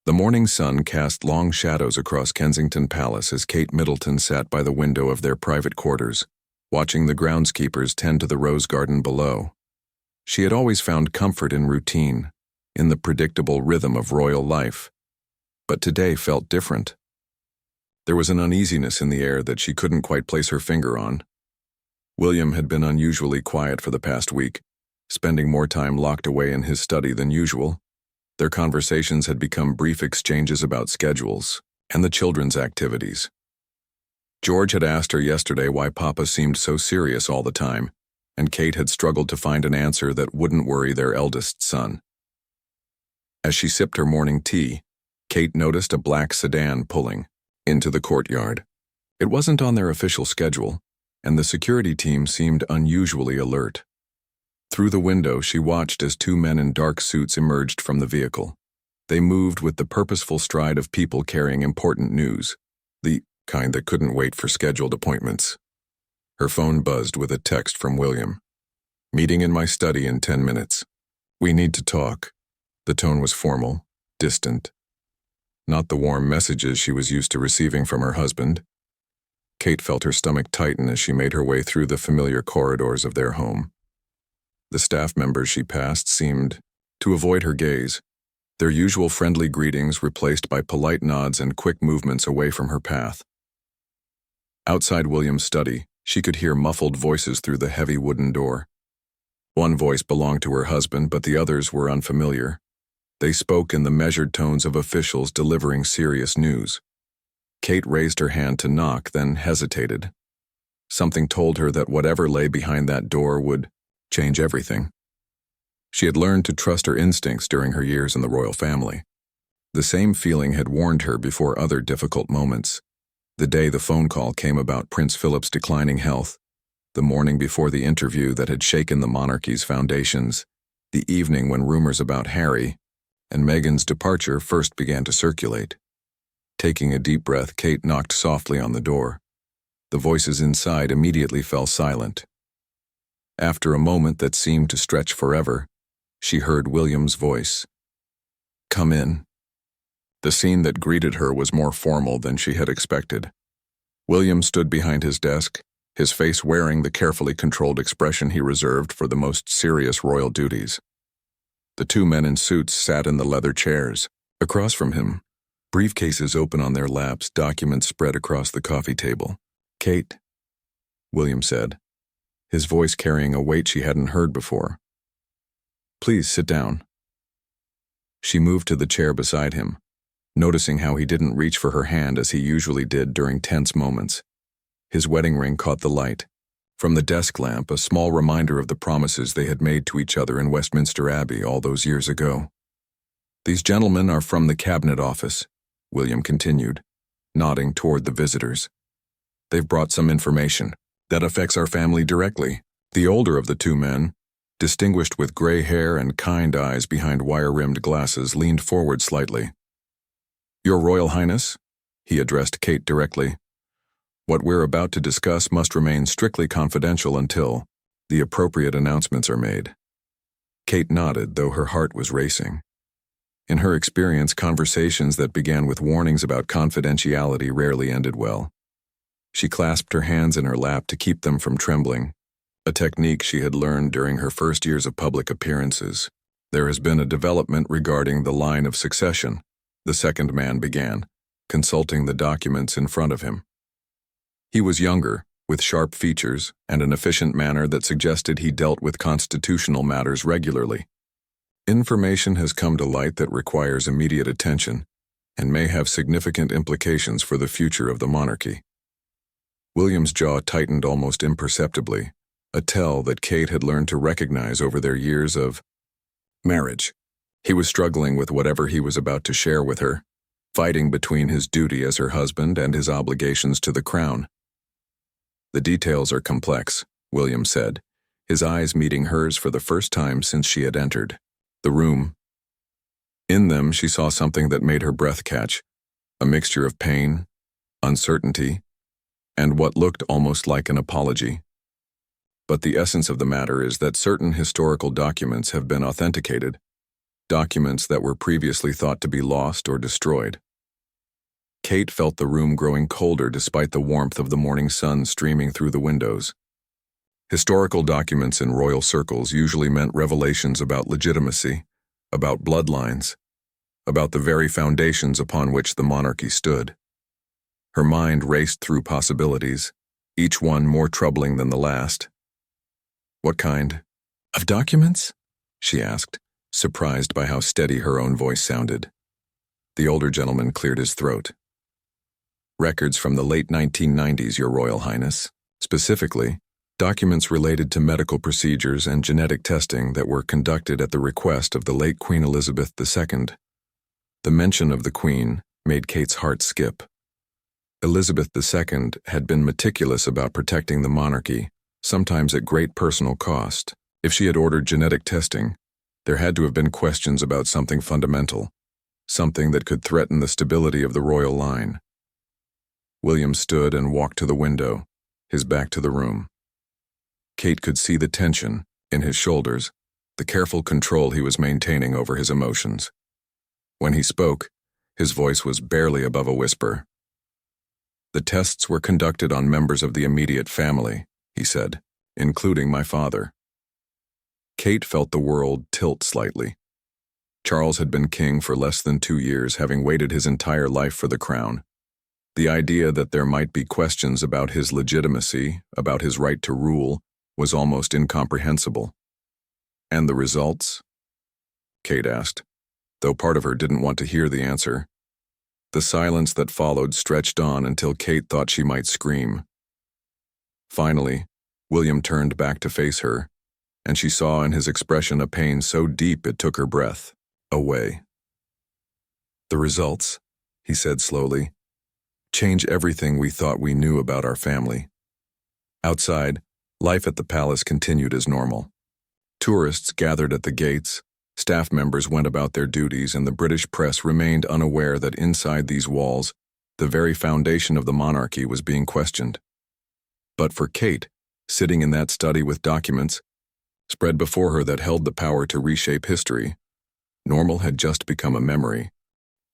The morning sun cast long shadows across Kensington Palace as Kate Middleton sat by the window of their private quarters, watching the groundskeepers tend to the rose garden below. She had always found comfort in routine, in the predictable rhythm of royal life, but today felt different. There was an uneasiness in the air that she couldn't quite place her finger on. William had been unusually quiet for the past week, spending more time locked away in his study than usual. Their conversations had become brief exchanges about schedules and the children's activities. George had asked her yesterday why Papa seemed so serious all the time, and Kate had struggled to find an answer that wouldn't worry their eldest son. As she sipped her morning tea, Kate noticed a black sedan pulling into the courtyard. It wasn't on their official schedule, and the security team seemed unusually alert. Through the window, she watched as two men in dark suits emerged from the vehicle. They moved with the purposeful stride of people carrying important news, the kind that couldn't wait for scheduled appointments. Her phone buzzed with a text from William. "Meeting in my study in 10 minutes. We need to talk." The tone was formal, distant. Not the warm messages she was used to receiving from her husband. Kate felt her stomach tighten as she made her way through the familiar corridors of their home. The staff members she passed seemed to avoid her gaze, their usual friendly greetings replaced by polite nods and quick movements away from her path. Outside William's study, she could hear muffled voices through the heavy wooden door. One voice belonged to her husband, but the others were unfamiliar. They spoke in the measured tones of officials delivering serious news. Kate raised her hand to knock, then hesitated. Something told her that whatever lay behind that door would change everything. She had learned to trust her instincts during her years in the royal family. The same feeling had warned her before other difficult moments. The day the phone call came about Prince Philip's declining health, the morning before the interview that had shaken the monarchy's foundations, the evening when rumors about Harry and Meghan's departure first began to circulate. Taking a deep breath, Kate knocked softly on the door. The voices inside immediately fell silent. After a moment that seemed to stretch forever, she heard William's voice. "Come in." The scene that greeted her was more formal than she had expected. William stood behind his desk, his face wearing the carefully controlled expression he reserved for the most serious royal duties. The two men in suits sat in the leather chairs. Across from him, briefcases open on their laps, documents spread across the coffee table. "Kate," William said, his voice carrying a weight she hadn't heard before. "Please sit down." She moved to the chair beside him, noticing how he didn't reach for her hand as he usually did during tense moments. His wedding ring caught the light. From the desk lamp, a small reminder of the promises they had made to each other in Westminster Abbey all those years ago. "These gentlemen are from the Cabinet Office," William continued, nodding toward the visitors. "They've brought some information that affects our family directly." The older of the two men, distinguished with gray hair and kind eyes behind wire-rimmed glasses, leaned forward slightly. "Your Royal Highness," he addressed Kate directly, "what we're about to discuss must remain strictly confidential until the appropriate announcements are made." Kate nodded, though her heart was racing. In her experience, conversations that began with warnings about confidentiality rarely ended well. She clasped her hands in her lap to keep them from trembling, a technique she had learned during her first years of public appearances. "There has been a development regarding the line of succession," the second man began, consulting the documents in front of him. He was younger, with sharp features and an efficient manner that suggested he dealt with constitutional matters regularly. "Information has come to light that requires immediate attention and may have significant implications for the future of the monarchy." William's jaw tightened almost imperceptibly, a tell that Kate had learned to recognize over their years of marriage. He was struggling with whatever he was about to share with her, fighting between his duty as her husband and his obligations to the crown. "The details are complex," William said, his eyes meeting hers for the first time since she had entered the room. In them, she saw something that made her breath catch, a mixture of pain, uncertainty, and what looked almost like an apology. But the essence of the matter is that certain historical documents have been authenticated, documents that were previously thought to be lost or destroyed. Kate felt the room growing colder despite the warmth of the morning sun streaming through the windows. Historical documents in royal circles usually meant revelations about legitimacy, about bloodlines, about the very foundations upon which the monarchy stood. Her mind raced through possibilities, each one more troubling than the last. "What kind of documents?" she asked, surprised by how steady her own voice sounded. The older gentleman cleared his throat. "Records from the late 1990s, Your Royal Highness. Specifically, documents related to medical procedures and genetic testing that were conducted at the request of the late Queen Elizabeth II. The mention of the Queen made Kate's heart skip. Elizabeth II had been meticulous about protecting the monarchy, sometimes at great personal cost. If she had ordered genetic testing, there had to have been questions about something fundamental, something that could threaten the stability of the royal line. William stood and walked to the window, his back to the room. Kate could see the tension in his shoulders, the careful control he was maintaining over his emotions. When he spoke, his voice was barely above a whisper. "The tests were conducted on members of the immediate family," he said, "including my father." Kate felt the world tilt slightly. Charles had been king for less than 2 years, having waited his entire life for the crown. The idea that there might be questions about his legitimacy, about his right to rule, was almost incomprehensible. "And the results?" Kate asked, though part of her didn't want to hear the answer. The silence that followed stretched on until Kate thought she might scream. Finally, William turned back to face her, and she saw in his expression a pain so deep it took her breath away. "The results," he said slowly, "change everything we thought we knew about our family." Outside, life at the palace continued as normal. Tourists gathered at the gates, staff members went about their duties, and the British press remained unaware that inside these walls, the very foundation of the monarchy was being questioned. But for Kate, sitting in that study with documents spread before her that held the power to reshape history, normal had just become a memory.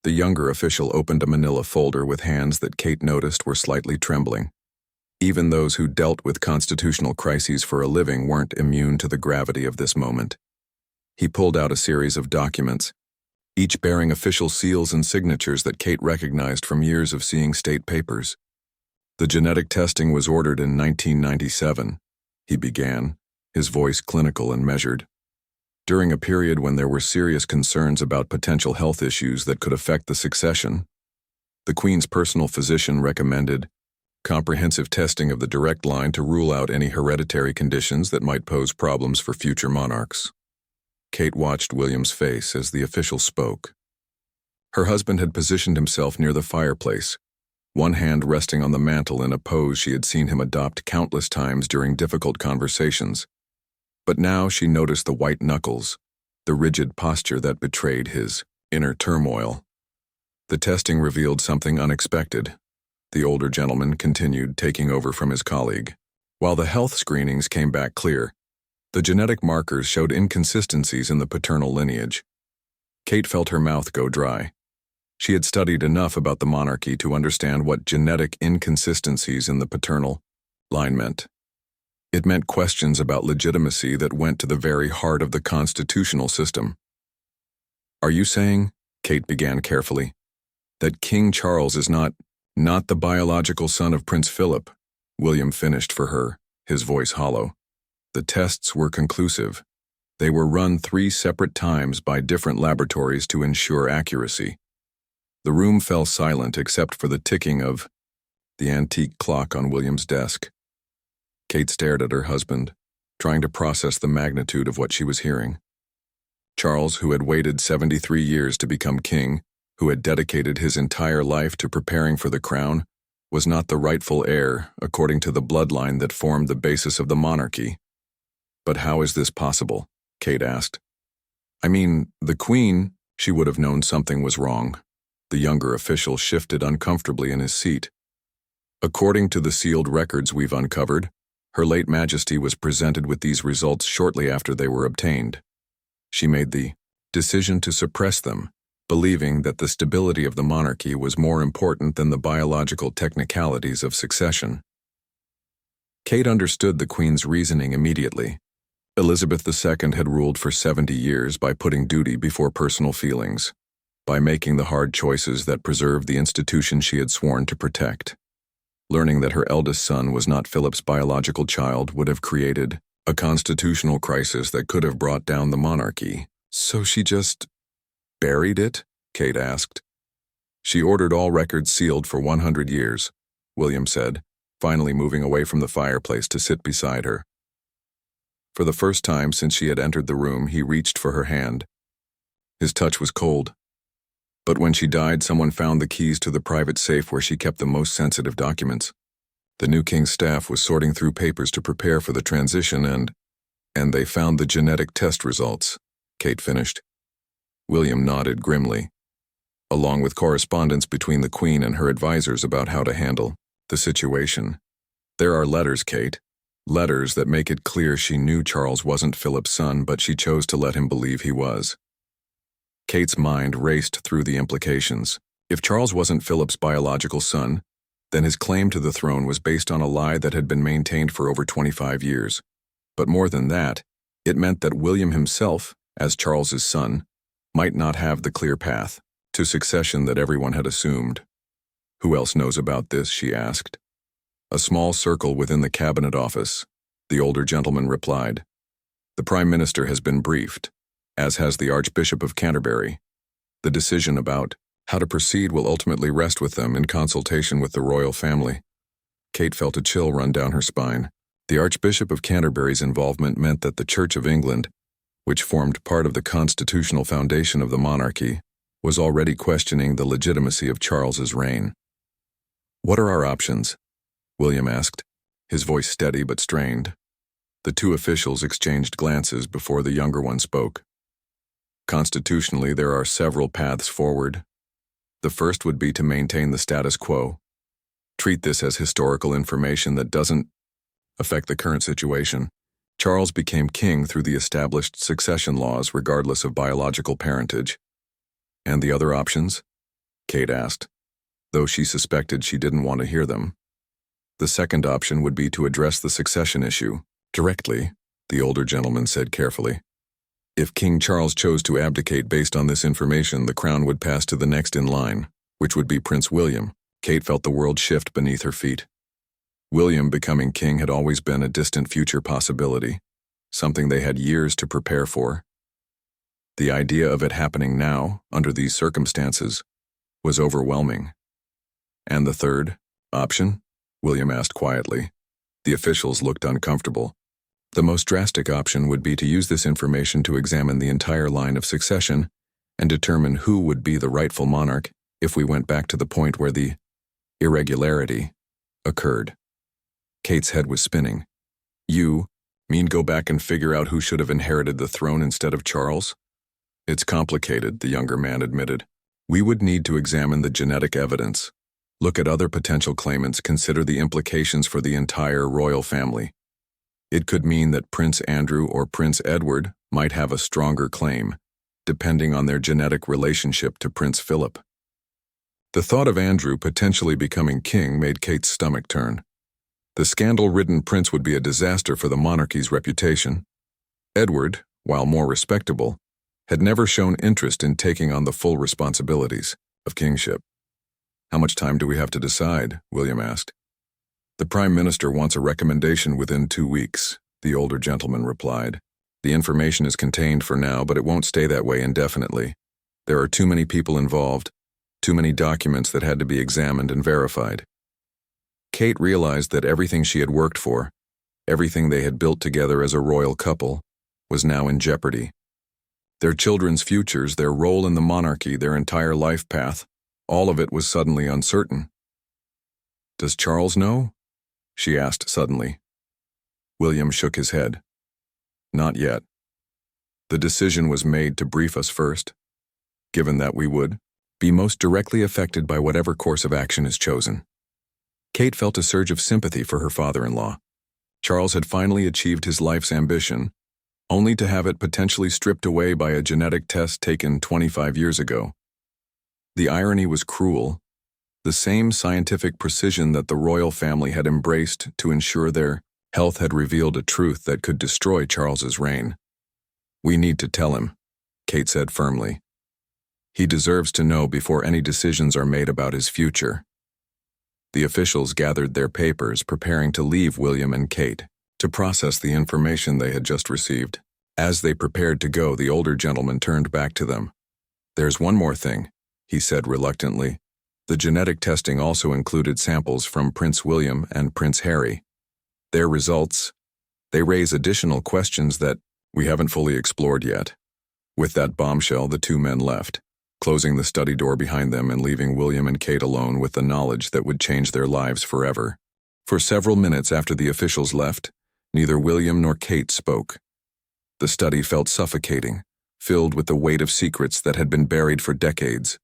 The younger official opened a manila folder with hands that Kate noticed were slightly trembling. Even those who dealt with constitutional crises for a living weren't immune to the gravity of this moment. He pulled out a series of documents, each bearing official seals and signatures that Kate recognized from years of seeing state papers. "The genetic testing was ordered in 1997, he began, his voice clinical and measured. "During a period when there were serious concerns about potential health issues that could affect the succession, the Queen's personal physician recommended comprehensive testing of the direct line to rule out any hereditary conditions that might pose problems for future monarchs." Kate watched William's face as the official spoke. Her husband had positioned himself near the fireplace, one hand resting on the mantel in a pose she had seen him adopt countless times during difficult conversations. But now she noticed the white knuckles, the rigid posture that betrayed his inner turmoil. "The testing revealed something unexpected," the older gentleman continued, taking over from his colleague. "While the health screenings came back clear, the genetic markers showed inconsistencies in the paternal lineage." Kate felt her mouth go dry. She had studied enough about the monarchy to understand what genetic inconsistencies in the paternal line meant. It meant questions about legitimacy that went to the very heart of the constitutional system. "Are you saying," Kate began carefully, "that King Charles is not the biological son of Prince Philip?" William finished for her, his voice hollow. "The tests were conclusive. They were run 3 separate times by different laboratories to ensure accuracy." The room fell silent except for the ticking of the antique clock on William's desk. Kate stared at her husband, trying to process the magnitude of what she was hearing. Charles, who had waited 73 years to become king, who had dedicated his entire life to preparing for the crown, was not the rightful heir according to the bloodline that formed the basis of the monarchy. "But how is this possible?" Kate asked. "I mean, the Queen," she would have known something was wrong. The younger official shifted uncomfortably in his seat. "According to the sealed records we've uncovered, Her late Majesty was presented with these results shortly after they were obtained. She made the decision to suppress them, believing that the stability of the monarchy was more important than the biological technicalities of succession. Kate understood the Queen's reasoning immediately. Elizabeth II had ruled for 70 years by putting duty before personal feelings, by making the hard choices that preserved the institution she had sworn to protect. Learning that her eldest son was not Philip's biological child would have created a constitutional crisis that could have brought down the monarchy. So she just buried it? Kate asked. She ordered all records sealed for 100 years, William said, finally moving away from the fireplace to sit beside her. For the first time since she had entered the room, he reached for her hand. His touch was cold. But when she died, someone found the keys to the private safe where she kept the most sensitive documents. The new king's staff was sorting through papers to prepare for the transition and they found the genetic test results, Kate finished. William nodded grimly, along with correspondence between the Queen and her advisors about how to handle the situation. There are letters, Kate. Letters that make it clear she knew Charles wasn't Philip's son, but she chose to let him believe he was. Kate's mind raced through the implications. If Charles wasn't Philip's biological son, then his claim to the throne was based on a lie that had been maintained for over 25 years. But more than that, it meant that William himself, as Charles's son, might not have the clear path to succession that everyone had assumed. Who else knows about this, she asked. A small circle within the cabinet office, the older gentleman replied. The Prime Minister has been briefed, as has the Archbishop of Canterbury. The decision about how to proceed will ultimately rest with them in consultation with the royal family. Kate felt a chill run down her spine. The Archbishop of Canterbury's involvement meant that the Church of England, which formed part of the constitutional foundation of the monarchy, was already questioning the legitimacy of Charles's reign. What are our options? William asked, his voice steady but strained. The two officials exchanged glances before the younger one spoke. Constitutionally, there are several paths forward. The first would be to maintain the status quo. Treat this as historical information that doesn't affect the current situation. Charles became king through the established succession laws regardless of biological parentage. And the other options? Kate asked, though she suspected she didn't want to hear them. The second option would be to address the succession issue directly, the older gentleman said carefully. If King Charles chose to abdicate based on this information, the crown would pass to the next in line, which would be Prince William. Kate felt the world shift beneath her feet. William becoming king had always been a distant future possibility, something they had years to prepare for. The idea of it happening now, under these circumstances, was overwhelming. And the third option? William asked quietly. The officials looked uncomfortable. The most drastic option would be to use this information to examine the entire line of succession and determine who would be the rightful monarch if we went back to the point where the irregularity occurred. Kate's head was spinning. You mean go back and figure out who should have inherited the throne instead of Charles? It's complicated, the younger man admitted. We would need to examine the genetic evidence, look at other potential claimants, consider the implications for the entire royal family. It could mean that Prince Andrew or Prince Edward might have a stronger claim, depending on their genetic relationship to Prince Philip. The thought of Andrew potentially becoming king made Kate's stomach turn. The scandal-ridden prince would be a disaster for the monarchy's reputation. Edward, while more respectable, had never shown interest in taking on the full responsibilities of kingship. How much time do we have to decide? William asked. The Prime Minister wants a recommendation within 2 weeks, the older gentleman replied. The information is contained for now, but it won't stay that way indefinitely. There are too many people involved, too many documents that had to be examined and verified. Kate realized that everything she had worked for, everything they had built together as a royal couple, was now in jeopardy. Their children's futures, their role in the monarchy, their entire life path, all of it was suddenly uncertain. Does Charles know? She asked suddenly. William shook his head. Not yet. The decision was made to brief us first, given that we would be most directly affected by whatever course of action is chosen. Kate felt a surge of sympathy for her father-in-law. Charles had finally achieved his life's ambition, only to have it potentially stripped away by a genetic test taken 25 years ago. The irony was cruel. The same scientific precision that the royal family had embraced to ensure their health had revealed a truth that could destroy Charles's reign. "We need to tell him," Kate said firmly. "He deserves to know before any decisions are made about his future." The officials gathered their papers, preparing to leave William and Kate to process the information they had just received. As they prepared to go, the older gentleman turned back to them. "There's one more thing," he said reluctantly. The genetic testing also included samples from Prince William and Prince Harry. Their results, they raise additional questions that we haven't fully explored yet. With that bombshell, the two men left, closing the study door behind them and leaving William and Kate alone with the knowledge that would change their lives forever. For several minutes after the officials left, neither William nor Kate spoke. The study felt suffocating, filled with the weight of secrets that had been buried for decades.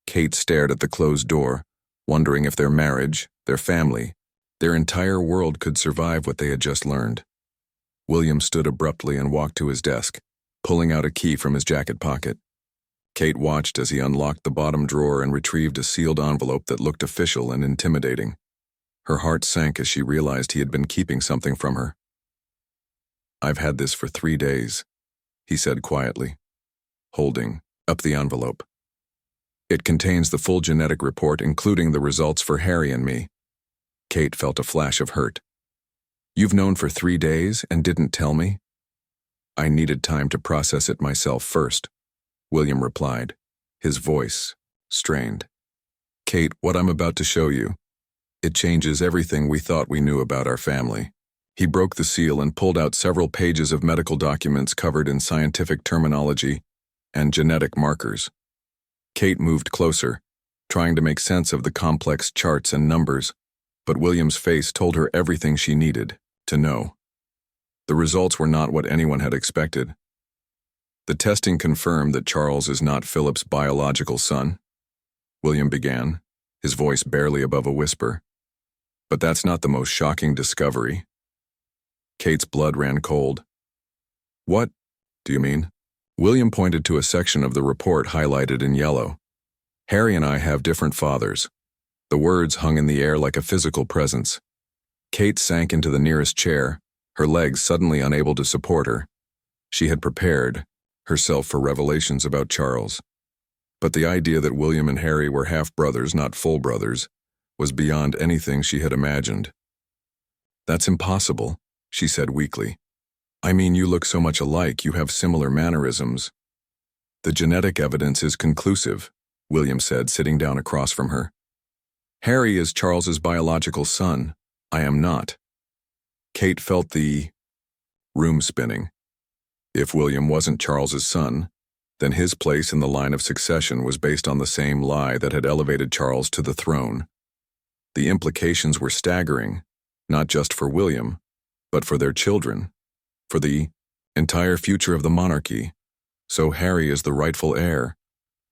Kate stared at the closed door, wondering if their marriage, their family, their entire world could survive what they had just learned. William stood abruptly and walked to his desk, pulling out a key from his jacket pocket. Kate watched as he unlocked the bottom drawer and retrieved a sealed envelope that looked official and intimidating. Her heart sank as she realized he had been keeping something from her. "I've had this for 3 days," he said quietly, holding up the envelope. "It contains the full genetic report, including the results for Harry and me." Kate felt a flash of hurt. "You've known for 3 days and didn't tell me?" "I needed time to process it myself first," William replied, his voice strained. "Kate, what I'm about to show you, it changes everything we thought we knew about our family." He broke the seal and pulled out several pages of medical documents covered in scientific terminology and genetic markers. Kate moved closer, trying to make sense of the complex charts and numbers, but William's face told her everything she needed to know. The results were not what anyone had expected. The testing confirmed that Charles is not Philip's biological son, William began, his voice barely above a whisper. "But that's not the most shocking discovery." Kate's blood ran cold. "What do you mean?" William pointed to a section of the report highlighted in yellow. "Harry and I have different fathers." The words hung in the air like a physical presence. Kate sank into the nearest chair, her legs suddenly unable to support her. She had prepared herself for revelations about Charles. But the idea that William and Harry were half-brothers, not full brothers, was beyond anything she had imagined. "That's impossible," she said weakly. "I mean, you look so much alike, you have similar mannerisms." "The genetic evidence is conclusive," William said, sitting down across from her. "Harry is Charles's biological son. I am not." Kate felt the room spinning. If William wasn't Charles's son, then his place in the line of succession was based on the same lie that had elevated Charles to the throne. The implications were staggering, not just for William, but for their children, for the entire future of the monarchy. "So Harry is the rightful heir,"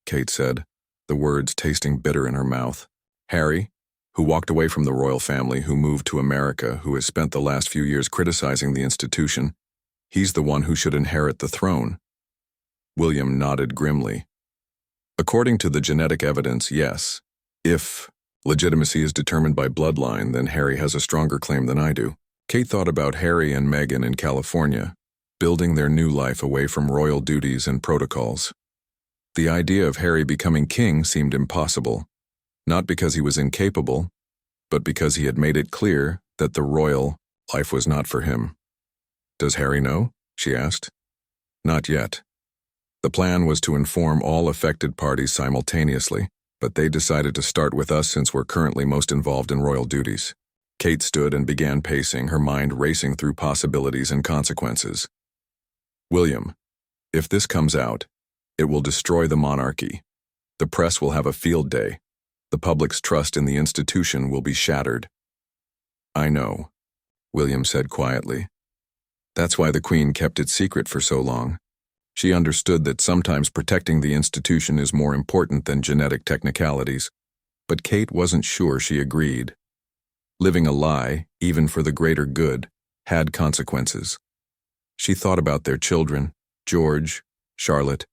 Kate said, the words tasting bitter in her mouth. "Harry, who walked away from the royal family, who moved to America, who has spent the last few years criticizing the institution, he's the one who should inherit the throne." William nodded grimly. "According to the genetic evidence, yes. If legitimacy is determined by bloodline, then Harry has a stronger claim than I do." Kate thought about Harry and Meghan in California, building their new life away from royal duties and protocols. The idea of Harry becoming king seemed impossible, not because he was incapable, but because he had made it clear that the royal life was not for him. "Does Harry know?" she asked. "Not yet. The plan was to inform all affected parties simultaneously, but they decided to start with us since we're currently most involved in royal duties." Kate stood and began pacing, her mind racing through possibilities and consequences. "William, if this comes out, it will destroy the monarchy. The press will have a field day. The public's trust in the institution will be shattered." "I know," William said quietly. "That's why the Queen kept it secret for so long. She understood that sometimes protecting the institution is more important than genetic technicalities, but Kate wasn't sure she agreed. Living a lie, even for the greater good, had consequences. She thought about their children, George, Charlotte,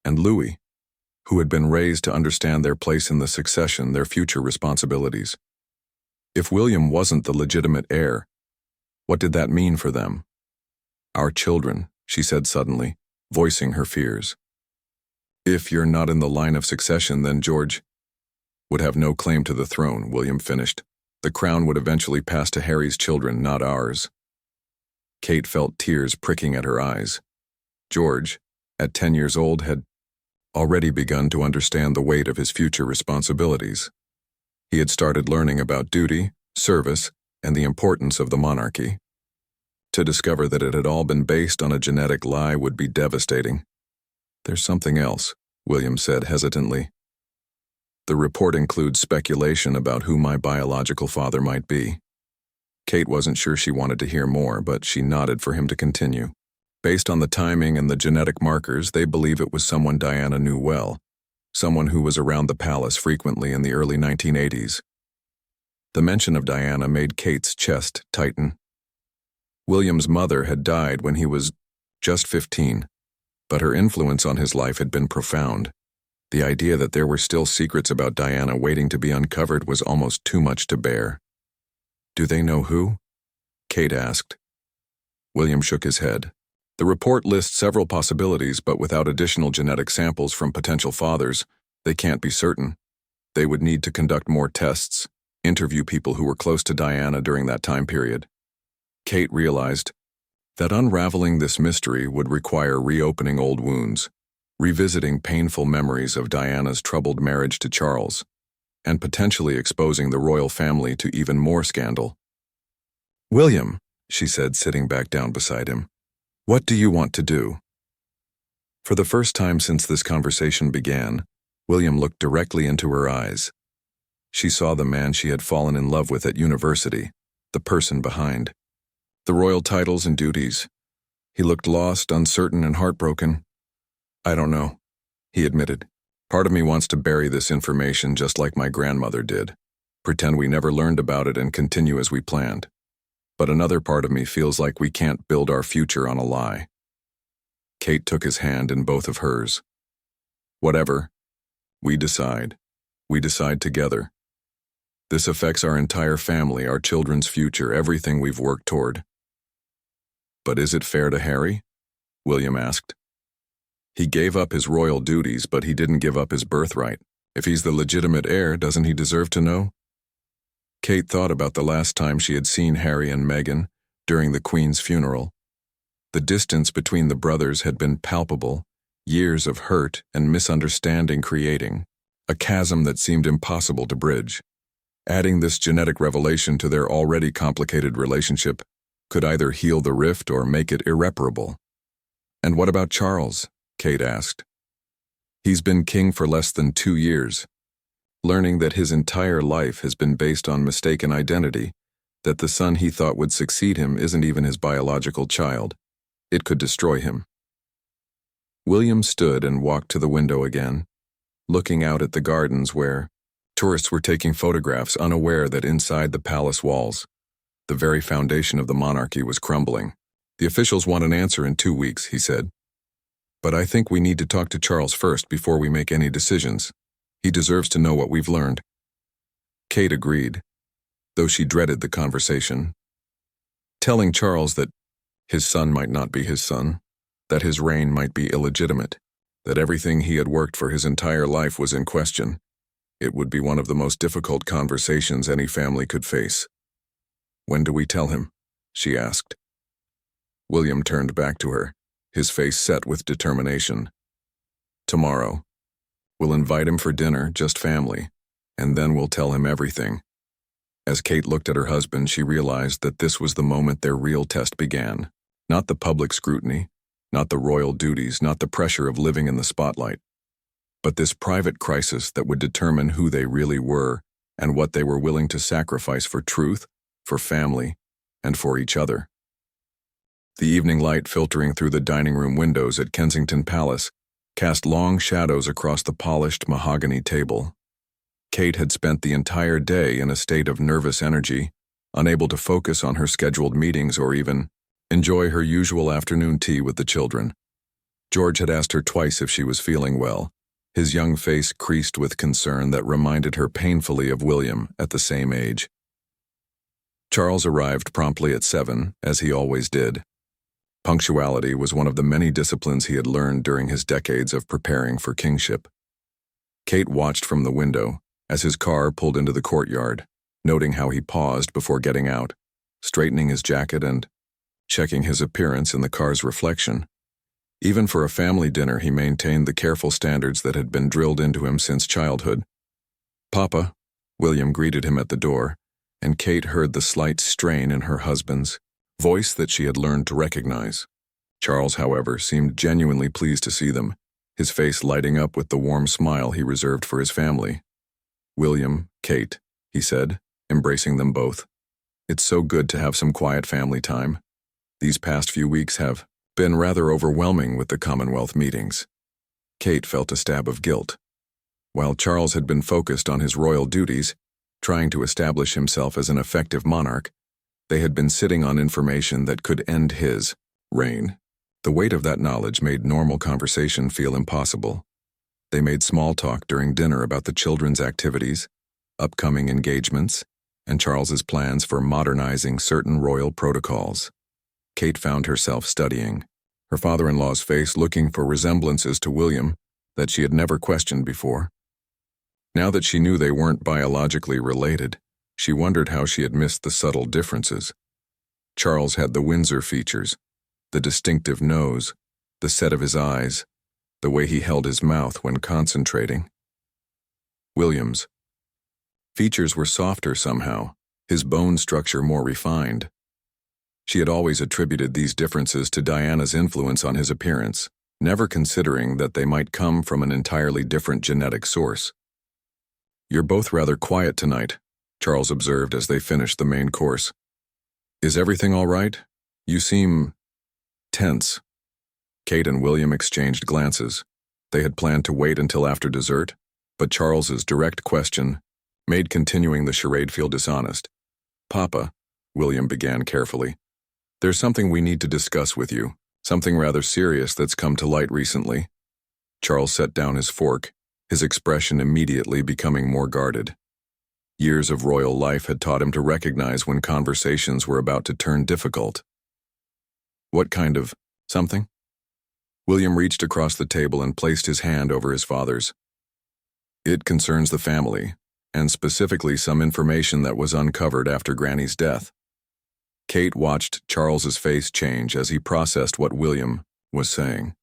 and Louis, who had been raised to understand their place in the succession, their future responsibilities. If William wasn't the legitimate heir, what did that mean for them? Our children, she said suddenly, voicing her fears. If you're not in the line of succession, then George would have no claim to the throne, William finished. The crown would eventually pass to Harry's children, not ours. Kate felt tears pricking at her eyes. George, at 10 years old, had already begun to understand the weight of his future responsibilities. He had started learning about duty, service, and the importance of the monarchy. To discover that it had all been based on a genetic lie would be devastating. There's something else, William said hesitantly. The report includes speculation about who my biological father might be. Kate wasn't sure she wanted to hear more, but she nodded for him to continue. Based on the timing and the genetic markers, they believe it was someone Diana knew well, someone who was around the palace frequently in the early 1980s. The mention of Diana made Kate's chest tighten. William's mother had died when he was just 15, but her influence on his life had been profound. The idea that there were still secrets about Diana waiting to be uncovered was almost too much to bear. Do they know who? Kate asked. William shook his head. The report lists several possibilities, but without additional genetic samples from potential fathers, they can't be certain. They would need to conduct more tests, interview people who were close to Diana during that time period. Kate realized that unraveling this mystery would require reopening old wounds, revisiting painful memories of Diana's troubled marriage to Charles, and potentially exposing the royal family to even more scandal. William, she said, sitting back down beside him, what do you want to do? For the first time since this conversation began, William looked directly into her eyes. She saw the man she had fallen in love with at university, the person behind. The royal titles and duties. He looked lost, uncertain, and heartbroken. I don't know, he admitted. Part of me wants to bury this information just like my grandmother did, pretend we never learned about it and continue as we planned. But another part of me feels like we can't build our future on a lie. Kate took his hand in both of hers. Whatever. We decide. We decide together. This affects our entire family, our children's future, everything we've worked toward. But is it fair to Harry? William asked. He gave up his royal duties, but he didn't give up his birthright. If he's the legitimate heir, doesn't he deserve to know? Kate thought about the last time she had seen Harry and Meghan during the Queen's funeral. The distance between the brothers had been palpable, years of hurt and misunderstanding creating a chasm that seemed impossible to bridge. Adding this genetic revelation to their already complicated relationship could either heal the rift or make it irreparable. And what about Charles? Kate asked. He's been king for less than 2 years, learning that his entire life has been based on mistaken identity, that the son he thought would succeed him isn't even his biological child. It could destroy him. William stood and walked to the window again, looking out at the gardens where tourists were taking photographs, unaware that inside the palace walls, the very foundation of the monarchy was crumbling. The officials want an answer in 2 weeks, he said. But I think we need to talk to Charles first before we make any decisions. He deserves to know what we've learned. Kate agreed, though she dreaded the conversation. Telling Charles that his son might not be his son, that his reign might be illegitimate, that everything he had worked for his entire life was in question. It would be one of the most difficult conversations any family could face. When do we tell him? She asked. William turned back to her, his face set with determination. Tomorrow. We'll invite him for dinner, just family, and then we'll tell him everything. As Kate looked at her husband, she realized that this was the moment their real test began. Not the public scrutiny, not the royal duties, not the pressure of living in the spotlight, but this private crisis that would determine who they really were and what they were willing to sacrifice for truth, for family, and for each other. The evening light filtering through the dining room windows at Kensington Palace cast long shadows across the polished mahogany table. Kate had spent the entire day in a state of nervous energy, unable to focus on her scheduled meetings or even enjoy her usual afternoon tea with the children. George had asked her twice if she was feeling well, his young face creased with concern that reminded her painfully of William at the same age. Charles arrived promptly at 7, as he always did. Punctuality was one of the many disciplines he had learned during his decades of preparing for kingship. Kate watched from the window as his car pulled into the courtyard, noting how he paused before getting out, straightening his jacket and checking his appearance in the car's reflection. Even for a family dinner, he maintained the careful standards that had been drilled into him since childhood. "Papa," William greeted him at the door, and Kate heard the slight strain in her husband's voice that she had learned to recognize. Charles, however, seemed genuinely pleased to see them, his face lighting up with the warm smile he reserved for his family. "William, Kate," he said, embracing them both. "It's so good to have some quiet family time. These past few weeks have been rather overwhelming with the Commonwealth meetings." Kate felt a stab of guilt. While Charles had been focused on his royal duties, trying to establish himself as an effective monarch, they had been sitting on information that could end his reign. The weight of that knowledge made normal conversation feel impossible. They made small talk during dinner about the children's activities, upcoming engagements, and Charles's plans for modernizing certain royal protocols. Kate found herself studying, her father-in-law's face looking for resemblances to William that she had never questioned before. Now that she knew they weren't biologically related, she wondered how she had missed the subtle differences. Charles had the Windsor features, the distinctive nose, the set of his eyes, the way he held his mouth when concentrating. William's features were softer somehow, his bone structure more refined. She had always attributed these differences to Diana's influence on his appearance, never considering that they might come from an entirely different genetic source. "You're both rather quiet tonight," Charles observed as they finished the main course. "Is everything all right? You seem tense." Kate and William exchanged glances. They had planned to wait until after dessert, but Charles's direct question made continuing the charade feel dishonest. "Papa," William began carefully, "there's something we need to discuss with you, something rather serious that's come to light recently." Charles set down his fork, his expression immediately becoming more guarded. Years of royal life had taught him to recognize when conversations were about to turn difficult. "What kind of something?" William reached across the table and placed his hand over his father's. "It concerns the family, and specifically some information that was uncovered after Granny's death." Kate watched Charles's face change as he processed what William was saying.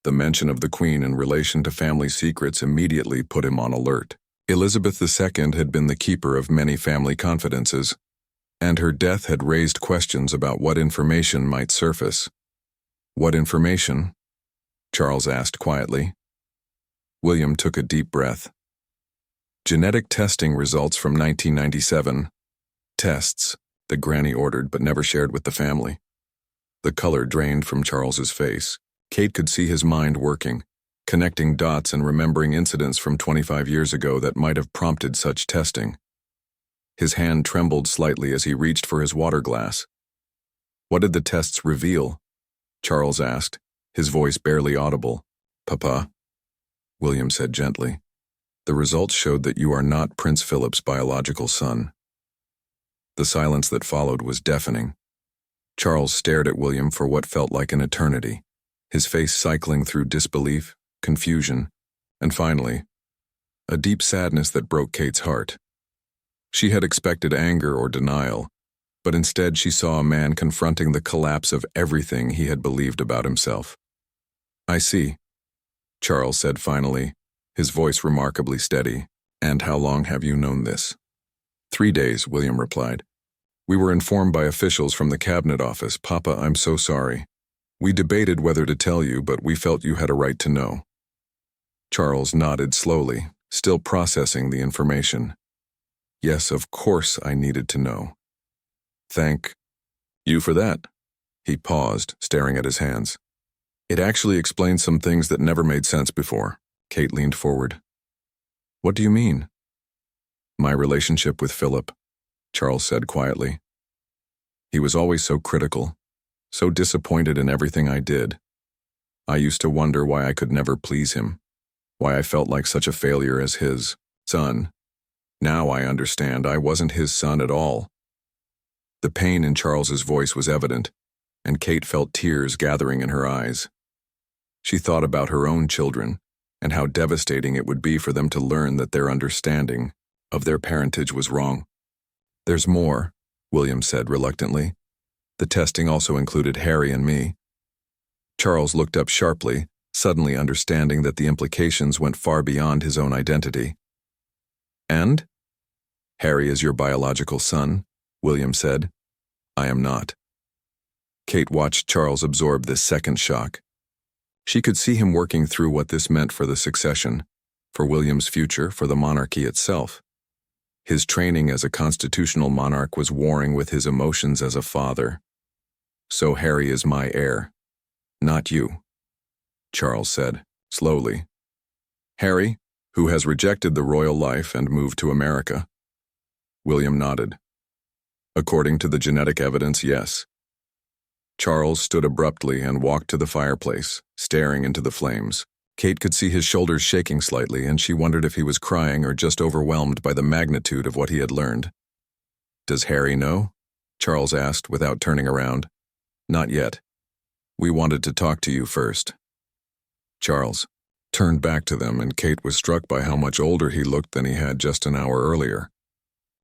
The mention of the Queen in relation to family secrets immediately put him on alert. Elizabeth II had been the keeper of many family confidences, and her death had raised questions about what information might surface. "What information?" Charles asked quietly. William took a deep breath. "Genetic testing results from 1997. Tests that Granny ordered but never shared with the family." The color drained from Charles's face. Kate could see his mind working, connecting dots and remembering incidents from 25 years ago that might have prompted such testing. His hand trembled slightly as he reached for his water glass. "What did the tests reveal?" Charles asked, his voice barely audible. "Papa," William said gently, "the results showed that you are not Prince Philip's biological son." The silence that followed was deafening. Charles stared at William for what felt like an eternity, his face cycling through disbelief, confusion, and finally, a deep sadness that broke Kate's heart. She had expected anger or denial, but instead she saw a man confronting the collapse of everything he had believed about himself. "I see," Charles said finally, his voice remarkably steady. "And how long have you known this?" 3 days, William replied. "We were informed by officials from the cabinet office. Papa, I'm so sorry. We debated whether to tell you, but we felt you had a right to know." Charles nodded slowly, still processing the information. "Yes, of course I needed to know." "Thank you for that." He paused, staring at his hands. "It actually explains some things that never made sense before." Kate leaned forward. "What do you mean?" "My relationship with Philip," Charles said quietly. "He was always so critical, so disappointed in everything I did. I used to wonder why I could never please him, why I felt like such a failure as his son. Now I understand I wasn't his son at all. The pain in Charles's voice was evident, and Kate felt tears gathering in her eyes. She thought about her own children and how devastating it would be for them to learn that their understanding of their parentage was wrong. "There's more," William said reluctantly. "The testing also included Harry and me." Charles looked up sharply, suddenly understanding that the implications went far beyond his own identity. "And? Harry is your biological son," William said. "I am not." Kate watched Charles absorb this second shock. She could see him working through what this meant for the succession, for William's future, for the monarchy itself. His training as a constitutional monarch was warring with his emotions as a father. "So Harry is my heir, not you," Charles said, slowly. "Harry, who has rejected the royal life and moved to America." William nodded. "According to the genetic evidence, yes." Charles stood abruptly and walked to the fireplace, staring into the flames. Kate could see his shoulders shaking slightly, and she wondered if he was crying or just overwhelmed by the magnitude of what he had learned. "Does Harry know?" Charles asked without turning around. "Not yet. We wanted to talk to you first." Charles turned back to them, and Kate was struck by how much older he looked than he had just an hour earlier.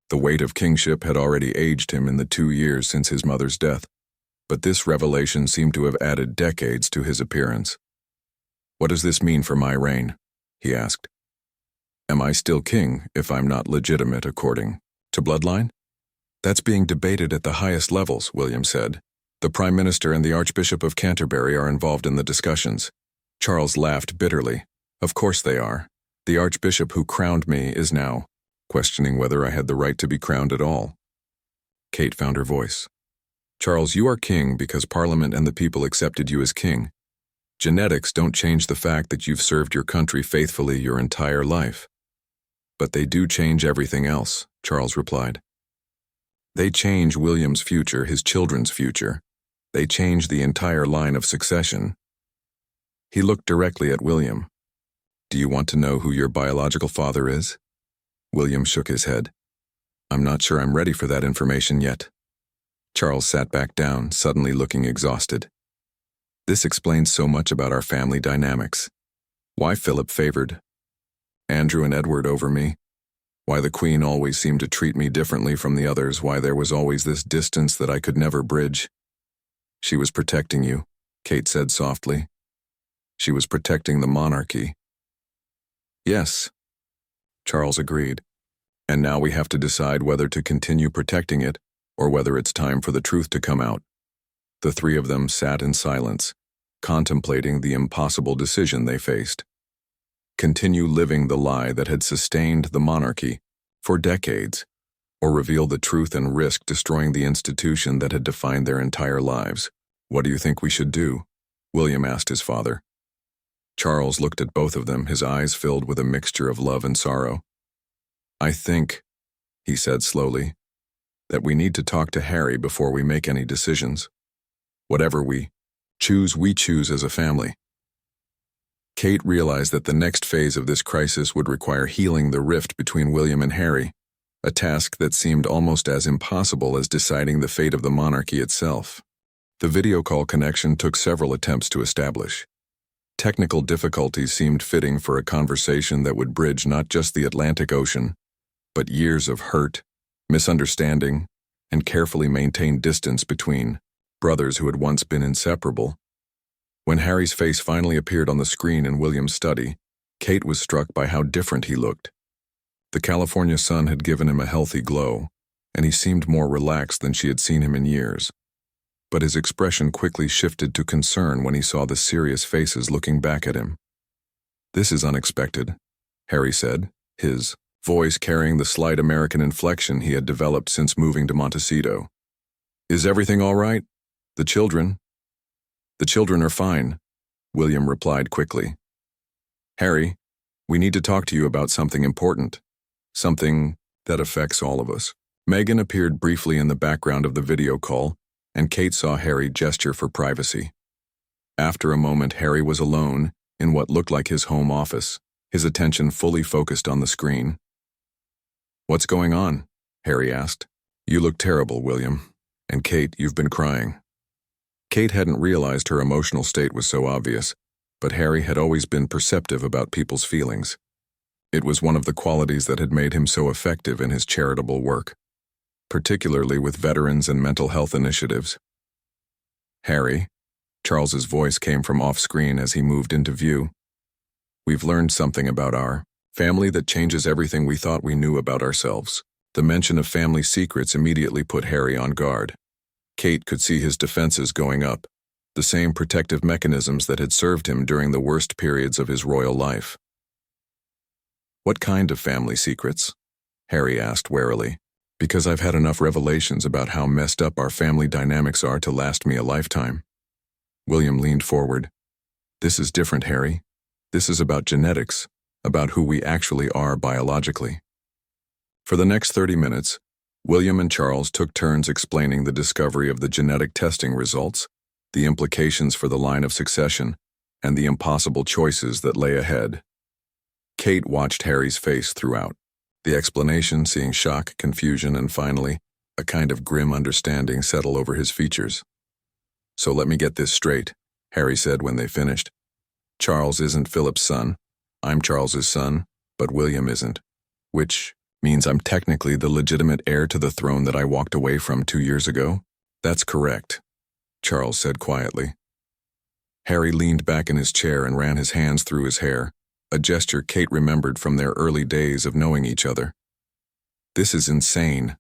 The weight of kingship had already aged him in the 2 years since his mother's death, but this revelation seemed to have added decades to his appearance. "What does this mean for my reign?" he asked. "Am I still king if I'm not legitimate according to bloodline?" "That's being debated at the highest levels," William said. "The Prime Minister and the Archbishop of Canterbury are involved in the discussions." Charles laughed bitterly. "Of course they are. The Archbishop who crowned me is now questioning whether I had the right to be crowned at all." Kate found her voice. "Charles, you are king because Parliament and the people accepted you as king. Genetics don't change the fact that you've served your country faithfully your entire life." "But they do change everything else," Charles replied. "They change William's future, his children's future. They change the entire line of succession." He looked directly at William. "Do you want to know who your biological father is?" William shook his head. "I'm not sure I'm ready for that information yet." Charles sat back down, suddenly looking exhausted. "This explains so much about our family dynamics. Why Philip favored Andrew and Edward over me. Why the Queen always seemed to treat me differently from the others. Why there was always this distance that I could never bridge." "She was protecting you," Kate said softly. "She was protecting the monarchy." "Yes," Charles agreed. "And now we have to decide whether to continue protecting it or whether it's time for the truth to come out." The three of them sat in silence, contemplating the impossible decision they faced. Continue living the lie that had sustained the monarchy for decades, or reveal the truth and risk destroying the institution that had defined their entire lives. "What do you think we should do?" William asked his father. Charles looked at both of them, his eyes filled with a mixture of love and sorrow. "I think," he said slowly, "that we need to talk to Harry before we make any decisions. Whatever we choose as a family." Kate realized that the next phase of this crisis would require healing the rift between William and Harry, a task that seemed almost as impossible as deciding the fate of the monarchy itself. The video call connection took several attempts to establish. Technical difficulties seemed fitting for a conversation that would bridge not just the Atlantic Ocean, but years of hurt, misunderstanding, and carefully maintained distance between brothers who had once been inseparable. When Harry's face finally appeared on the screen in William's study, Kate was struck by how different he looked. The California sun had given him a healthy glow, and he seemed more relaxed than she had seen him in years. But his expression quickly shifted to concern when he saw the serious faces looking back at him. "This is unexpected," Harry said, his voice carrying the slight American inflection he had developed since moving to Montecito. "Is everything all right? The children?" "The children are fine," William replied quickly. "Harry, we need to talk to you about something important. Something that affects all of us." Megan appeared briefly in the background of the video call, and Kate saw Harry gesture for privacy. After a moment, Harry was alone in what looked like his home office, his attention fully focused on the screen. "What's going on?" Harry asked. "You look terrible, William. And Kate, you've been crying." Kate hadn't realized her emotional state was so obvious, but Harry had always been perceptive about people's feelings. It was one of the qualities that had made him so effective in his charitable work, particularly with veterans and mental health initiatives. "Harry," Charles's voice came from off-screen as he moved into view. "We've learned something about our family that changes everything we thought we knew about ourselves." The mention of family secrets immediately put Harry on guard. Kate could see his defenses going up, the same protective mechanisms that had served him during the worst periods of his royal life. "What kind of family secrets?" Harry asked warily. "Because I've had enough revelations about how messed up our family dynamics are to last me a lifetime." William leaned forward. "This is different, Harry. This is about genetics, about who we actually are biologically." For the next 30 minutes, William and Charles took turns explaining the discovery of the genetic testing results, the implications for the line of succession, and the impossible choices that lay ahead. Kate watched Harry's face throughout, the explanation seeing shock, confusion, and finally, a kind of grim understanding settle over his features. "So let me get this straight," Harry said when they finished. "Charles isn't Philip's son. I'm Charles's son, but William isn't. Which means I'm technically the legitimate heir to the throne that I walked away from 2 years ago?" "That's correct," Charles said quietly. Harry leaned back in his chair and ran his hands through his hair, a gesture Kate remembered from their early days of knowing each other. "This is insane.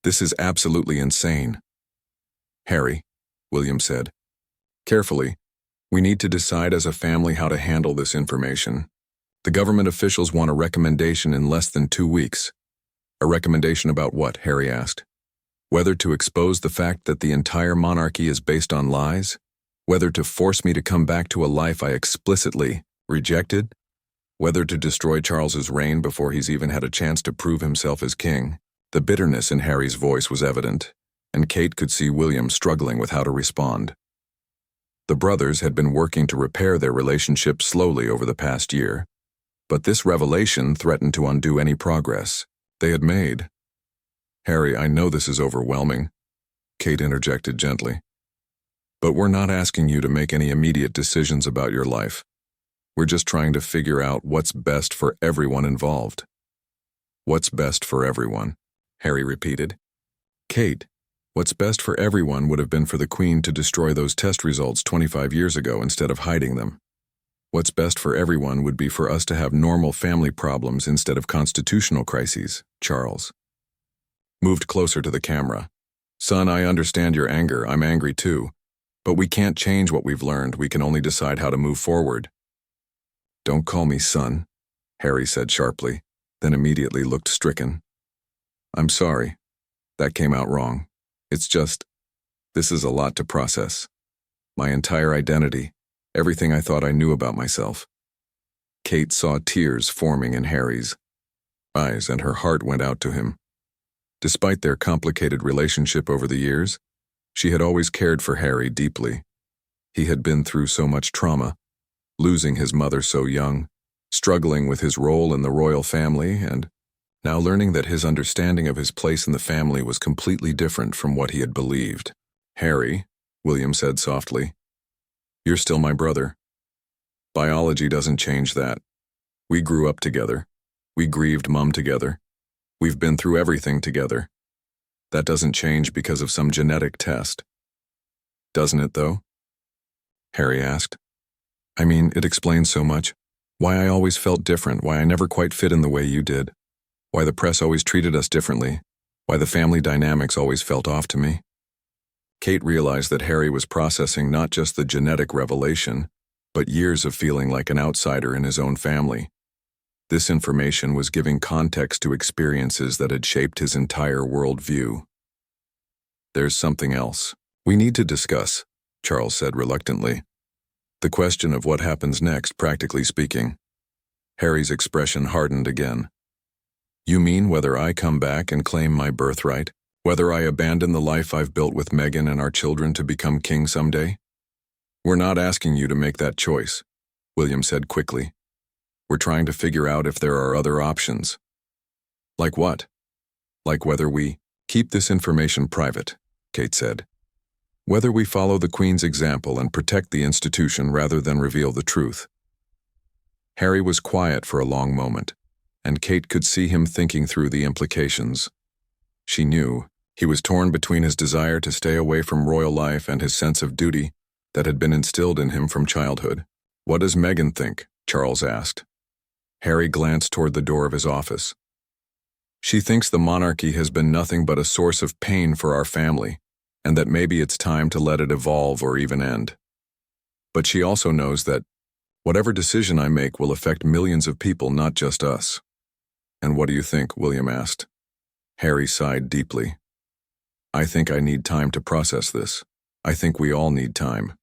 This is absolutely insane." "Harry," William said, "carefully, we need to decide as a family how to handle this information. The government officials want a recommendation in less than 2 weeks. "A recommendation about what?" Harry asked. "Whether to expose the fact that the entire monarchy is based on lies? Whether to force me to come back to a life I explicitly rejected? Whether to destroy Charles's reign before he's even had a chance to prove himself as king?" The bitterness in Harry's voice was evident, and Kate could see William struggling with how to respond. The brothers had been working to repair their relationship slowly over the past year, but this revelation threatened to undo any progress they had made. "Harry, I know this is overwhelming," Kate interjected gently. "But we're not asking you to make any immediate decisions about your life. We're just trying to figure out what's best for everyone involved." "What's best for everyone?" Harry repeated. "Kate, what's best for everyone would have been for the Queen to destroy those test results 25 years ago instead of hiding them. What's best for everyone would be for us to have normal family problems instead of constitutional crises," Charles moved closer to the camera. "Son, I understand your anger. I'm angry too. But we can't change what we've learned. We can only decide how to move forward." "Don't call me son," Harry said sharply, then immediately looked stricken. "I'm sorry. That came out wrong. It's just, this is a lot to process. My entire identity, everything I thought I knew about myself." Kate saw tears forming in Harry's eyes, and her heart went out to him. Despite their complicated relationship over the years, she had always cared for Harry deeply. He had been through so much trauma, losing his mother so young, struggling with his role in the royal family, and now learning that his understanding of his place in the family was completely different from what he had believed. "Harry," William said softly, "you're still my brother. Biology doesn't change that. We grew up together. We grieved Mum together. We've been through everything together. That doesn't change because of some genetic test." "Doesn't it, though?" Harry asked. "I mean, it explains so much. Why I always felt different, why I never quite fit in the way you did. Why the press always treated us differently, why the family dynamics always felt off to me." Kate realized that Harry was processing not just the genetic revelation, but years of feeling like an outsider in his own family. This information was giving context to experiences that had shaped his entire worldview. "There's something else we need to discuss," Charles said reluctantly. "The question of what happens next, practically speaking." Harry's expression hardened again. "You mean whether I come back and claim my birthright, Whether I abandon the life I've built with Megan and our children to become king someday? We're not asking you to make that choice, William said quickly. We're trying to figure out if there are other options. Like what? Like whether we keep this information private, Kate said. Whether we follow the Queen's example and protect the institution rather than reveal the truth. Harry was quiet for a long moment, and Kate could see him thinking through the implications. She knew he was torn between his desire to stay away from royal life and his sense of duty that had been instilled in him from childhood. What does Megan think? Charles asked. Harry glanced toward the door of his office. She thinks the monarchy has been nothing but a source of pain for our family, and that maybe it's time to let it evolve or even end. But she also knows that whatever decision I make will affect millions of people, not just us. And what do you think? William asked. Harry sighed deeply. I think I need time to process this. I think we all need time.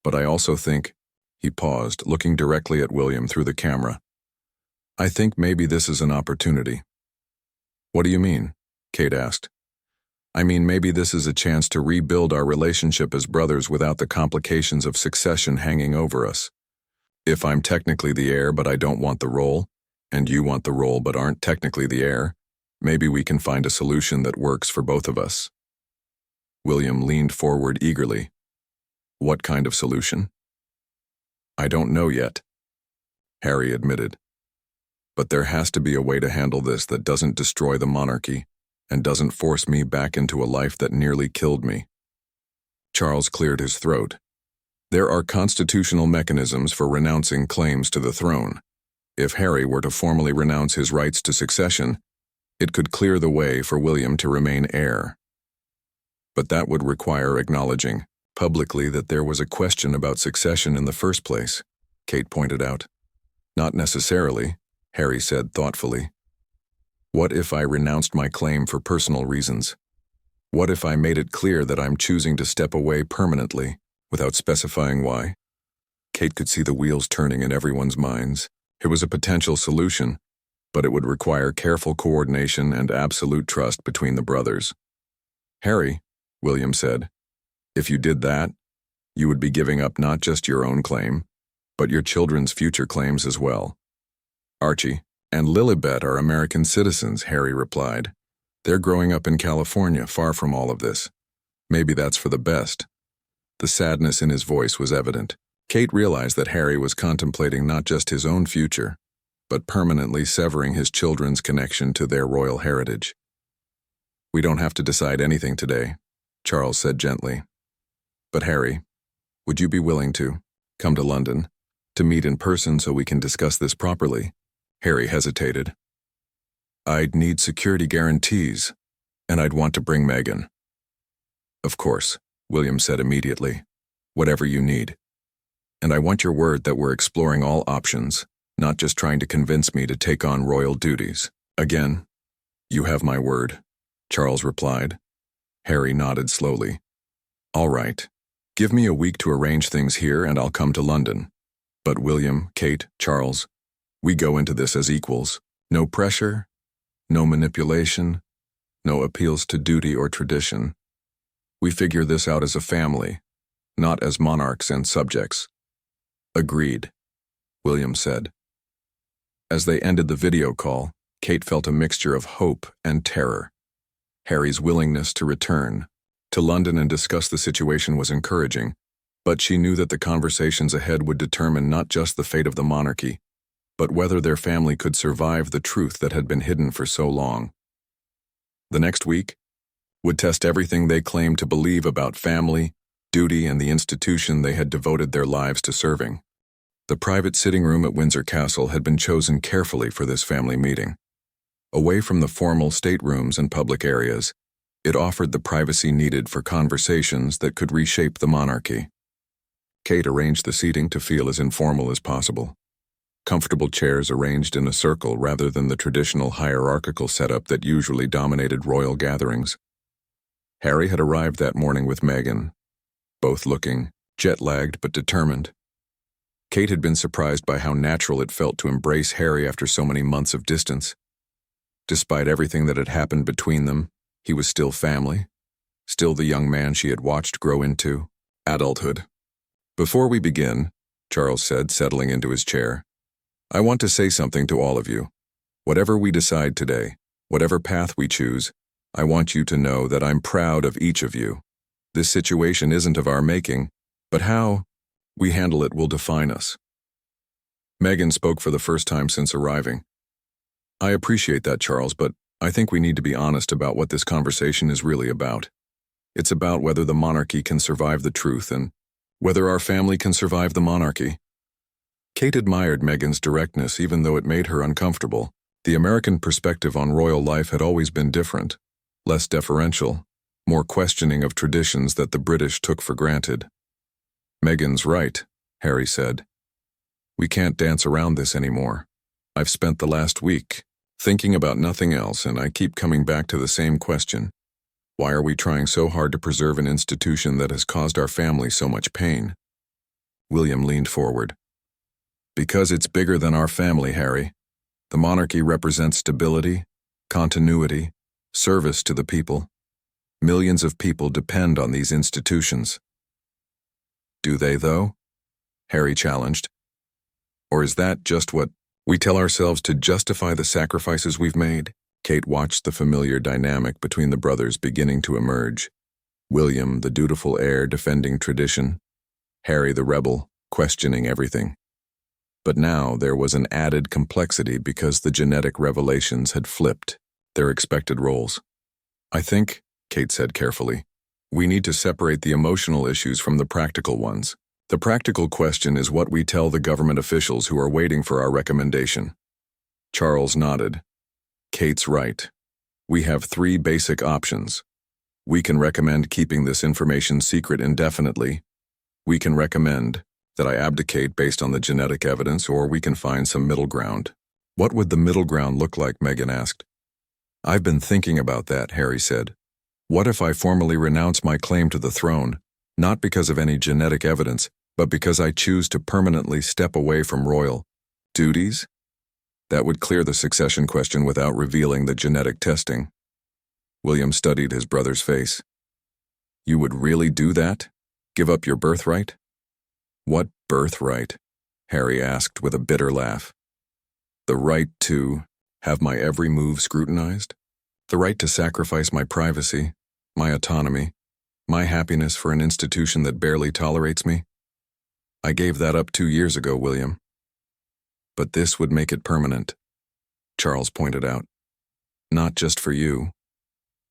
But I also think, he paused, looking directly at William through the camera. I think maybe this is an opportunity. What do you mean? Kate asked. I mean, maybe this is a chance to rebuild our relationship as brothers without the complications of succession hanging over us. If I'm technically the heir but I don't want the role, and you want the role but aren't technically the heir, maybe we can find a solution that works for both of us. William leaned forward eagerly. What kind of solution? I don't know yet, Harry admitted. But there has to be a way to handle this that doesn't destroy the monarchy and doesn't force me back into a life that nearly killed me. Charles cleared his throat. There are constitutional mechanisms for renouncing claims to the throne. If Harry were to formally renounce his rights to succession, it could clear the way for William to remain heir. But that would require acknowledging publicly that there was a question about succession in the first place, Kate pointed out. Not necessarily, Harry said thoughtfully. What if I renounced my claim for personal reasons? What if I made it clear that I'm choosing to step away permanently, without specifying why? Kate could see the wheels turning in everyone's minds. It was a potential solution, but it would require careful coordination and absolute trust between the brothers. Harry, William said, if you did that, you would be giving up not just your own claim, but your children's future claims as well. Archie and Lilibet are American citizens, Harry replied. They're growing up in California, far from all of this. Maybe that's for the best. The sadness in his voice was evident. Kate realized that Harry was contemplating not just his own future, but permanently severing his children's connection to their royal heritage. We don't have to decide anything today, Charles said gently. But Harry, would you be willing to come to London, to meet in person so we can discuss this properly? Harry hesitated. I'd need security guarantees, and I'd want to bring Megan. Of course, William said immediately. Whatever you need. And I want your word that we're exploring all options, not just trying to convince me to take on royal duties. Again, you have my word, Charles replied. Harry nodded slowly. All right. Give me a week to arrange things here and I'll come to London. But William, Kate, Charles, we go into this as equals. No pressure, no manipulation, no appeals to duty or tradition. We figure this out as a family, not as monarchs and subjects. Agreed, William said. As they ended the video call, Kate felt a mixture of hope and terror. Harry's willingness to return to London and discuss the situation was encouraging, but she knew that the conversations ahead would determine not just the fate of the monarchy, but whether their family could survive the truth that had been hidden for so long. The next week would test everything they claimed to believe about family, duty, and the institution they had devoted their lives to serving. The private sitting room at Windsor Castle had been chosen carefully for this family meeting. Away from the formal staterooms and public areas, it offered the privacy needed for conversations that could reshape the monarchy. Kate arranged the seating to feel as informal as possible. Comfortable chairs arranged in a circle rather than the traditional hierarchical setup that usually dominated royal gatherings. Harry had arrived that morning with Meghan, both looking jet-lagged but determined. Kate had been surprised by how natural it felt to embrace Harry after so many months of distance. Despite everything that had happened between them, He was still family, still the young man she had watched grow into adulthood. "Before we begin," Charles said, settling into his chair, "I want to say something to all of you. Whatever we decide today, whatever path we choose, I want you to know that I'm proud of each of you. This situation isn't of our making, but how we handle it will define us." Megan spoke for the first time since arriving. "I appreciate that, Charles, but I think we need to be honest about what this conversation is really about. It's about whether the monarchy can survive the truth and whether our family can survive the monarchy." Kate admired Megan's directness even though it made her uncomfortable. The American perspective on royal life had always been different, less deferential, more questioning of traditions that the British took for granted. "Megan's right," Harry said. "We can't dance around this anymore. I've spent the last week thinking about nothing else, and I keep coming back to the same question. Why are we trying so hard to preserve an institution that has caused our family so much pain?" William leaned forward. "Because it's bigger than our family, Harry. The monarchy represents stability, continuity, service to the people. Millions of people depend on these institutions." "Do they, though?" Harry challenged. "Or is that just what we tell ourselves to justify the sacrifices we've made?" Kate watched the familiar dynamic between the brothers beginning to emerge. William, the dutiful heir defending tradition. Harry, the rebel, questioning everything. But now there was an added complexity because the genetic revelations had flipped their expected roles. "I think," Kate said carefully, "we need to separate the emotional issues from the practical ones. The practical question is what we tell the government officials who are waiting for our recommendation." Charles nodded. "Kate's right. We have 3 basic options. We can recommend keeping this information secret indefinitely. We can recommend that I abdicate based on the genetic evidence, or we can find some middle ground." "What would the middle ground look like?" Megan asked. "I've been thinking about that," Harry said. "What if I formally renounce my claim to the throne, not because of any genetic evidence, but because I choose to permanently step away from royal duties? That would clear the succession question without revealing the genetic testing." William studied his brother's face. "You would really do that? Give up your birthright?" "What birthright?" Harry asked with a bitter laugh. "The right to have my every move scrutinized? The right to sacrifice my privacy, my autonomy, my happiness for an institution that barely tolerates me? I gave that up 2 years ago, William." "But this would make it permanent," Charles pointed out. "Not just for you,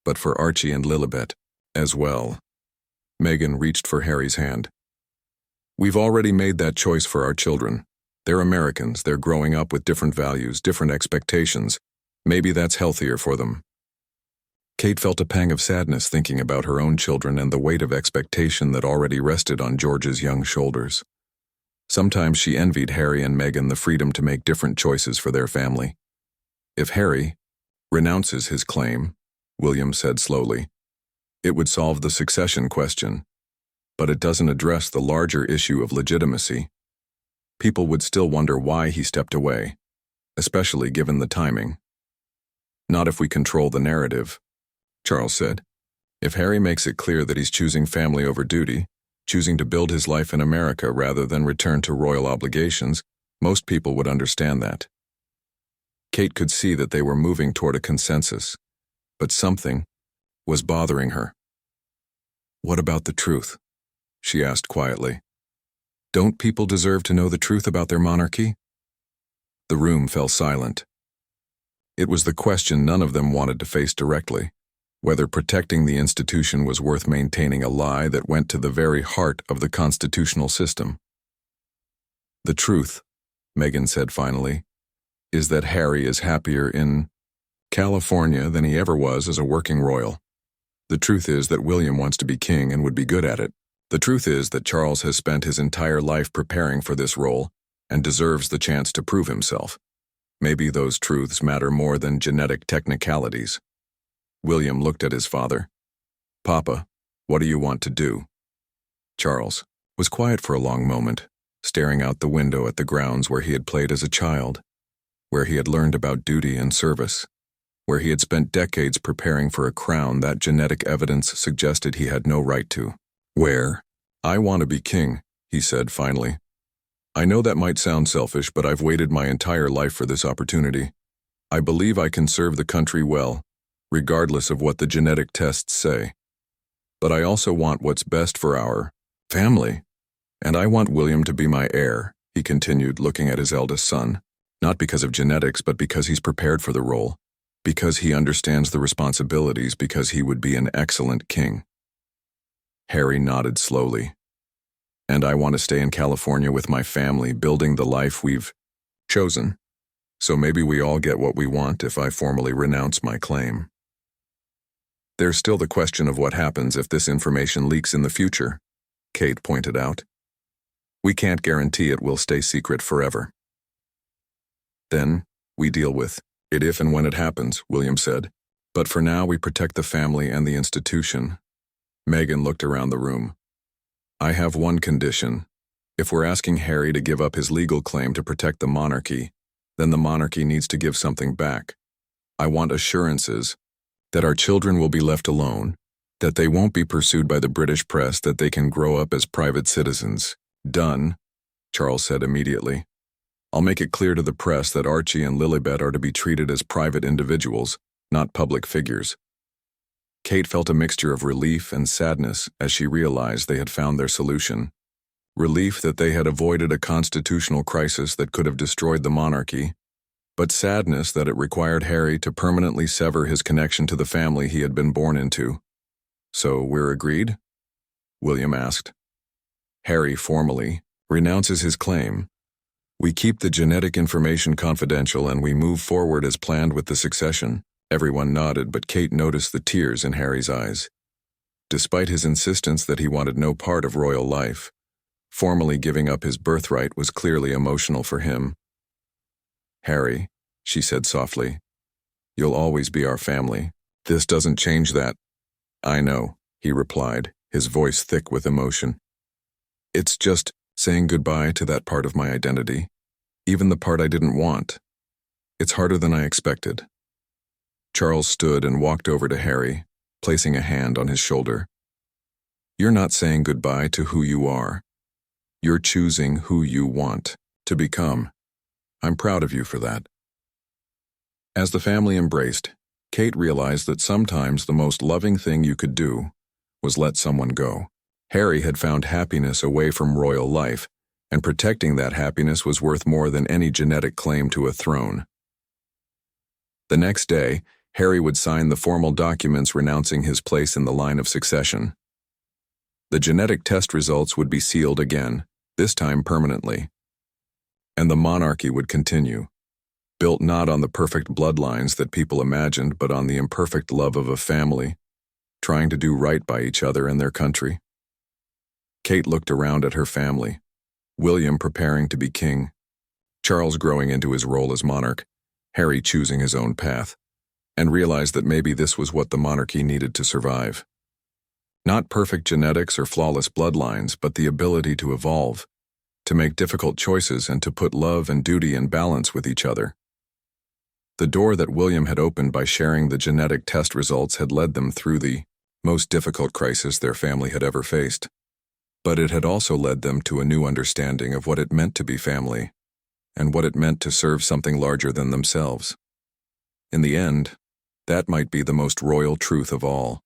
but for Archie and Lilibet as well." Megan reached for Harry's hand. "We've already made that choice for our children. They're Americans, they're growing up with different values, different expectations. Maybe that's healthier for them." Kate felt a pang of sadness thinking about her own children and the weight of expectation that already rested on George's young shoulders. Sometimes she envied Harry and Meghan the freedom to make different choices for their family. "If Harry renounces his claim," William said slowly, "it would solve the succession question, but it doesn't address the larger issue of legitimacy. People would still wonder why he stepped away, especially given the timing." "Not if we control the narrative," Charles said. "If Harry makes it clear that he's choosing family over duty, choosing to build his life in America rather than return to royal obligations, most people would understand that." Kate could see that they were moving toward a consensus, but something was bothering her. "What about the truth?" she asked quietly. "Don't people deserve to know the truth about their monarchy?" The room fell silent. It was the question none of them wanted to face directly, whether protecting the institution was worth maintaining a lie that went to the very heart of the constitutional system. "The truth," Megan said finally, "is that Harry is happier in California than he ever was as a working royal. The truth is that William wants to be king and would be good at it. The truth is that Charles has spent his entire life preparing for this role and deserves the chance to prove himself. Maybe those truths matter more than genetic technicalities." William looked at his father. "Papa, what do you want to do?" Charles was quiet for a long moment, staring out the window at the grounds where he had played as a child, where he had learned about duty and service. where he had spent decades preparing for a crown that genetic evidence suggested he had no right to. "Where? I want to be king," he said finally. "I know that might sound selfish, but I've waited my entire life for this opportunity. I believe I can serve the country well, regardless of what the genetic tests say. But I also want what's best for our family. And I want William to be my heir," he continued, looking at his eldest son. "Not because of genetics, but because he's prepared for the role. Because he understands the responsibilities, because he would be an excellent king." Harry nodded slowly. "And I want to stay in California with my family, building the life we've chosen. So maybe we all get what we want if I formally renounce my claim." "There's still the question of what happens if this information leaks in the future," Kate pointed out. "We can't guarantee it will stay secret forever." "Then we deal with it if and when it happens," William said. "But for now we protect the family and the institution." Megan looked around the room. "I have one condition. If we're asking Harry to give up his legal claim to protect the monarchy, then the monarchy needs to give something back. I want assurances that our children will be left alone, that they won't be pursued by the British press, that they can grow up as private citizens." "Done," Charles said immediately. "I'll make it clear to the press that Archie and Lilibet are to be treated as private individuals, not public figures." Kate felt a mixture of relief and sadness as she realized they had found their solution. Relief that they had avoided a constitutional crisis that could have destroyed the monarchy, but sadness that it required Harry to permanently sever his connection to the family he had been born into. "So we're agreed?" William asked. "Harry formally renounces his claim. We keep the genetic information confidential and we move forward as planned with the succession." Everyone nodded, but Kate noticed the tears in Harry's eyes. Despite his insistence that he wanted no part of royal life, formally giving up his birthright was clearly emotional for him. "Harry," she said softly, "you'll always be our family. This doesn't change that." "I know," he replied, his voice thick with emotion. "It's just saying goodbye to that part of my identity, even the part I didn't want. It's harder than I expected." Charles stood and walked over to Harry, placing a hand on his shoulder. "You're not saying goodbye to who you are. You're choosing who you want to become. I'm proud of you for that." As the family embraced, Kate realized that sometimes the most loving thing you could do was let someone go. Harry had found happiness away from royal life, and protecting that happiness was worth more than any genetic claim to a throne. The next day, Harry would sign the formal documents renouncing his place in the line of succession. The genetic test results would be sealed again, this time permanently. And the monarchy would continue, built not on the perfect bloodlines that people imagined, but on the imperfect love of a family, trying to do right by each other and their country. Kate looked around at her family, William preparing to be king, Charles growing into his role as monarch, Harry choosing his own path, and realized that maybe this was what the monarchy needed to survive. Not perfect genetics or flawless bloodlines, but the ability to evolve, to make difficult choices, and to put love and duty in balance with each other. The door that William had opened by sharing the genetic test results had led them through the most difficult crisis their family had ever faced. But it had also led them to a new understanding of what it meant to be family, and what it meant to serve something larger than themselves. In the end, that might be the most royal truth of all.